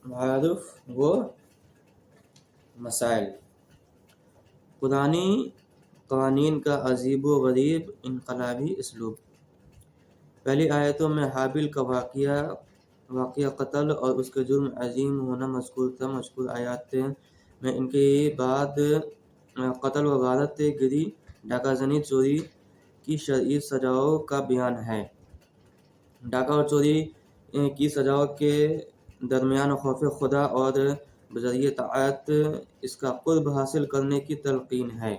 تعارف و مسائل۔ قرآنی قوانین کا عجیب و غریب انقلابی اسلوب۔ پہلی آیتوں میں حابیل کا واقعہ قتل اور اس کے جرم عظیم ہونا مذکور تھا۔ مذکور آیات میں ان کے بعد قتل و غارت گری، ڈاکہ زنی، چوری کی شرعی سزاؤں کا بیان ہے۔ ڈاکہ اور چوری کی سزاؤں کے درمیان خوف خدا اور بذریعہ طاعت اس کا قرب حاصل کرنے کی تلقین ہے۔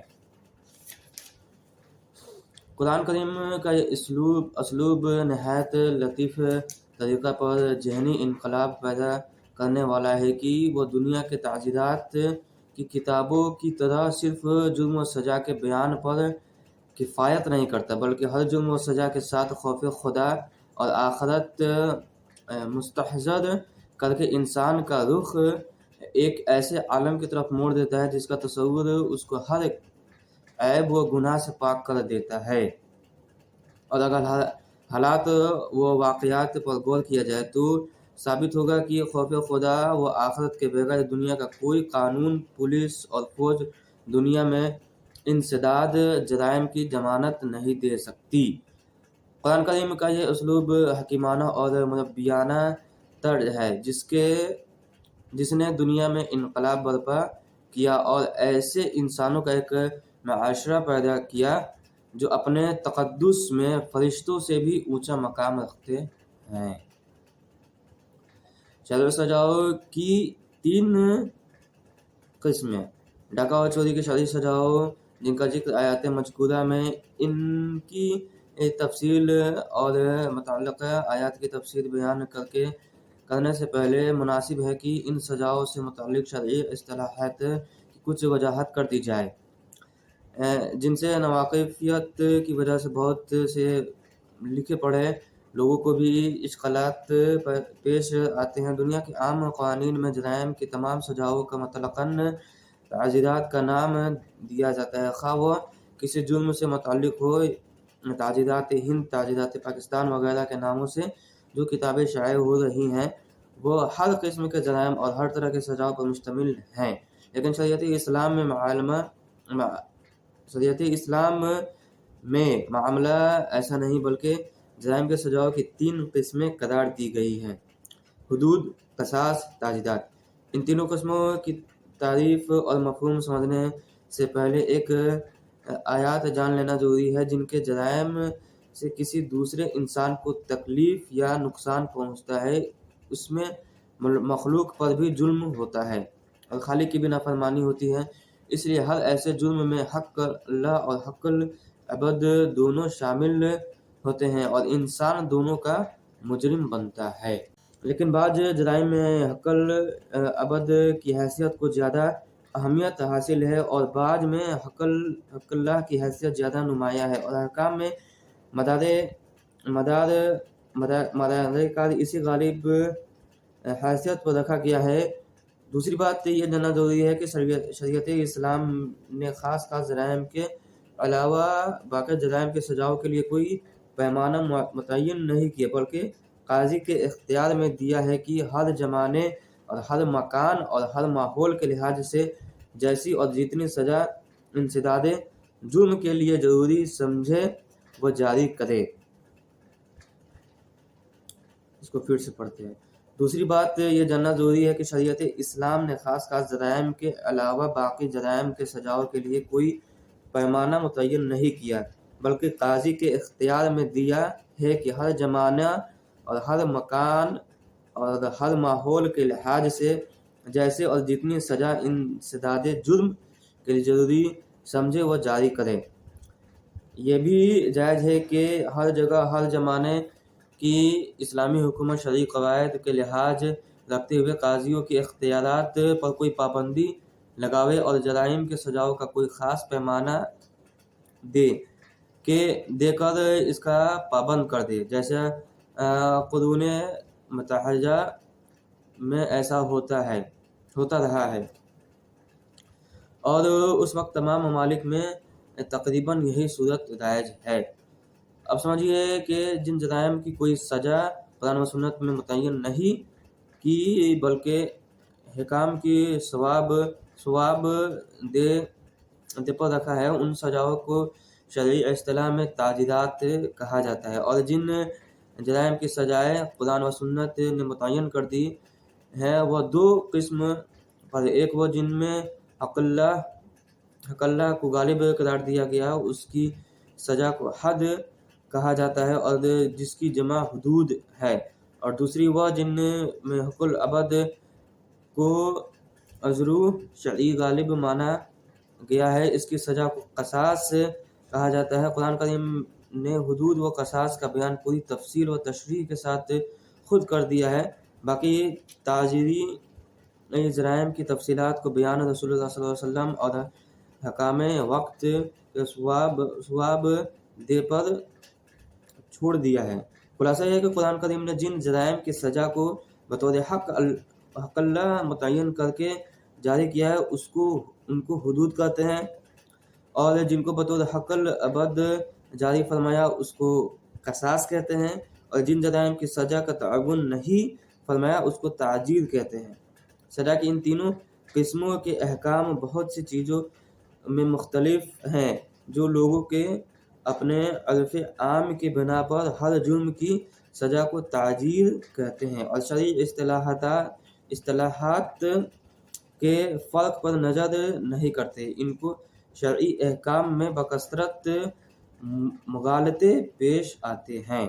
قرآن کریم کا یہ اسلوب نہایت لطیف طریقہ پر ذہنی انقلاب پیدا کرنے والا ہے کہ وہ دنیا کے تعزیرات کی کتابوں کی طرح صرف جرم و سزا کے بیان پر کفایت نہیں کرتا، بلکہ ہر جرم و سزا کے ساتھ خوف خدا اور آخرت مستحضر کر کے انسان کا رخ ایک ایسے عالم کی طرف موڑ دیتا ہے جس کا تصور اس کو ہر عیب و گناہ سے پاک کر دیتا ہے۔ اور اگر حالات و واقعات پر غور کیا جائے تو ثابت ہوگا کہ خوف خدا و آخرت کے بغیر دنیا کا کوئی قانون، پولیس اور فوج دنیا میں انسداد جرائم کی ضمانت نہیں دے سکتی۔ قرآن کریم کا یہ اسلوب حکیمانہ اور مربیانہ طرز ہے جس نے دنیا میں انقلاب برپا کیا اور ایسے انسانوں کا ایک معاشرہ پیدا کیا جو اپنے تقدس میں فرشتوں سے بھی اونچا مقام رکھتے ہیں۔ شرعی سزاؤں کی 3 قسمیں۔ ڈاکہ اور چوری کی شرعی سزاؤں جن کا ذکر آیات مذکورہ میں ان کی تفصیل اور متعلقہ آیات کی تفصیل بیان کرنے سے پہلے مناسب ہے کہ ان سزاؤں سے متعلق شرعی اصطلاحات کی کچھ وضاحت کر دی جائے، جن سے ناواقفیت کی وجہ سے بہت سے لکھے پڑھے لوگوں کو بھی اشکالات پیش آتے ہیں۔ دنیا کے عام قوانین میں جرائم کی تمام سزاؤں کا مطلقاً تعزیرات کا نام دیا جاتا ہے، خواہ وہ کسی جرم سے متعلق ہو۔ تعزیرات ہند، تعزیرات پاکستان وغیرہ کے ناموں سے جو کتابیں شائع ہو رہی ہیں وہ ہر قسم کے جرائم اور ہر طرح کی سزاؤں پر مشتمل ہیں، لیکن شریعت اسلام میں معاملہ ایسا نہیں، بلکہ جرائم کے سزاؤں کی 3 قسمیں قرار دی گئی ہیں: حدود، قصاص، تعزیرات۔ ان تینوں قسموں کی تعریف اور مفہوم سمجھنے سے پہلے ایک آیات جان لینا ضروری ہے۔ جن کے جرائم سے کسی دوسرے انسان کو تکلیف یا نقصان پہنچتا ہے اس میں مخلوق پر بھی جرم ہوتا ہے اور خالق کی بھی نافرمانی ہوتی ہے۔ اس لیے ہر ایسے جرم میں حق اللہ اور حق العبد دونوں شامل ہوتے ہیں اور انسان دونوں کا مجرم بنتا ہے۔ لیکن بعض جرائم میں حق العبد کی حیثیت کو زیادہ اہمیت حاصل ہے اور بعض میں حق اللہ کی حیثیت زیادہ نمایاں ہے، اور احکام میں مدار کار اسی غالب حیثیت پر رکھا گیا ہے۔ دوسری بات یہ جاننا ضروری ہے کہ شریعت اسلام نے خاص جرائم کے علاوہ باقی جرائم کی سزاؤں کے لیے کوئی پیمانہ متعین نہیں کیا، بلکہ قاضی کے اختیار میں دیا ہے کہ ہر زمانے اور ہر مکان اور ہر ماحول کے لحاظ سے جیسی اور جتنی سزا انسداد جرم کے لیے ضروری سمجھے وہ جاری کرے۔ اس کو پھر سے پڑھتے ہیں۔ دوسری بات یہ جاننا ضروری ہے کہ شریعت اسلام نے خاص جرائم کے علاوہ باقی جرائم کے سزاؤں کے لیے کوئی پیمانہ متعین نہیں کیا، بلکہ قاضی کے اختیار میں دیا ہے کہ ہر زمانہ اور ہر مکان اور ہر ماحول کے لحاظ سے جیسے اور جتنی سزا انسداد جرم کے لیے ضروری سمجھے وہ جاری کرے۔ یہ بھی جائز ہے کہ ہر جگہ ہر زمانے کی اسلامی حکومت شرعی قواعد کے لحاظ رکھتے ہوئے قاضیوں کے اختیارات پر کوئی پابندی لگاوے اور جرائم کے سزاؤں کا کوئی خاص پیمانہ دے کر اس کا پابند کر دے، جیسے قرون متحدہ میں ایسا ہوتا رہا ہے، اور اس وقت تمام ممالک میں تقریباً یہی صورت رائج ہے۔ اب سمجھیے کہ جن جرائم کی کوئی سزا قرآن و سنت میں متعین نہیں کی بلکہ حکام کی ثواب دے پر رکھا ہے، ان سزاؤں کو شرعی اصطلاح میں تعزیرات کہا جاتا ہے۔ اور جن جرائم کی سزائیں قرآن و سنت نے متعین کر دی ہیں وہ دو قسم پر، ایک وہ جن میں حق اللہ کو غالب قرار دیا گیا، اس کی سزا کو حد کہا جاتا ہے اور جس کی جمع حدود ہے، اور دوسری وہ جن میں حق العبد کو عذرو شرعی غالب مانا گیا ہے، اس کی سزا کو قصاص کہا جاتا ہے۔ قرآن کریم نے حدود و قصاص کا بیان پوری تفصیل و تشریح کے ساتھ خود کر دیا ہے۔ باقی تعزیری جرائم کی تفصیلات کو بیان رسول اللہ صلی اللہ علیہ وسلم اور حکام وقت کے ثواب دے پر چھوڑ دیا ہے۔ خلاصہ یہ ہے کہ قرآن کریم نے جن جرائم کی سزا کو بطور حق اللہ متعین کر کے جاری کیا ہے ان کو حدود کہتے ہیں، اور جن کو بطور حق العبد جاری فرمایا اس کو قصاص کہتے ہیں، اور جن جرائم کی سزا کا تعین نہیں فرمایا اس کو تعزیر کہتے ہیں۔ سزا کی ان تینوں قسموں کے احکام بہت سی چیزوں میں مختلف ہیں، جو لوگوں کے اپنے عرف عام کی بنا پر ہر جرم کی سزا کو تعزیر کہتے ہیں، اور شرعی اصطلاحات کے فرق پر نظر نہیں کرتے۔ ان کو شرعی احکام میں بکثرت مغالطے پیش آتے ہیں۔